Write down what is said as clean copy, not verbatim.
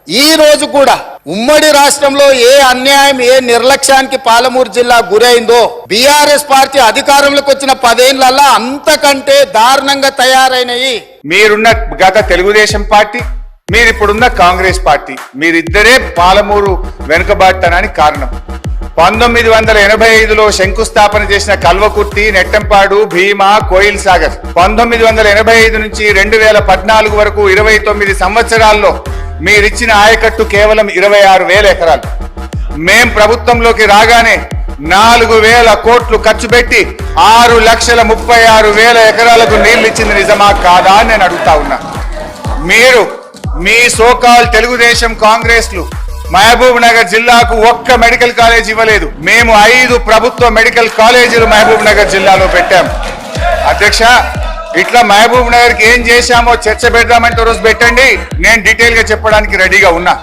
ఈ రోజు కూడా ఉమ్మడి రాష్ట్రంలో ఏ అన్యాయం ఏ నిర్లక్ష్యానికి పాలమూరు జిల్లా గురైందో బీఆర్ఎస్ పార్టీ అధికారంలోకి వచ్చిన 10 ఏళ్లలో అంతకంటే దారుణంగా తయారైనవి. మీరున్న గత తెలుగుదేశం పార్టీ, మీరిప్పుడున్న కాంగ్రెస్ పార్టీ, మీరిద్దరే పాలమూరు వెనుకబాటుతనానికి కారణం. 1985లో శంకుస్థాపన చేసిన కల్వకుర్తి, నెట్టంపాడు, భీమా, కోయిల్ సాగర్ 1985 నుంచి 2014 వరకు 29 సంవత్సరాల్లో మీరిచ్చిన ఆయకట్టు కేవలం 26,000 ఎకరాలు. మేం ప్రభుత్వంలోకి రాగానే 4,000 కోట్లు ఖర్చు పెట్టి 6,36,000 ఎకరాలకు నీళ్లు ఇచ్చింది నిజమా కాదా అని నేను అడుగుతా ఉన్నా. మీరు మీ సోకాల్ తెలుగుదేశం కాంగ్రెస్లు మహబూబ్ నగర్ జిల్లాకు ఒక్క మెడికల్ కాలేజ్ ఇవ్వలేదు. మేము 5 ప్రభుత్వ మెడికల్ కాలేజీలు మహబూబ్ నగర్ జిల్లాలో పెట్టాం. అధ్యక్ష, ఇట్లా మహబూబ్ నగర్కి ఏం చేశామో చర్చ పెడదామంటే రోజు పెట్టండి, నేను డీటెయిల్ గా చెప్పడానికి రెడీగా ఉన్నా.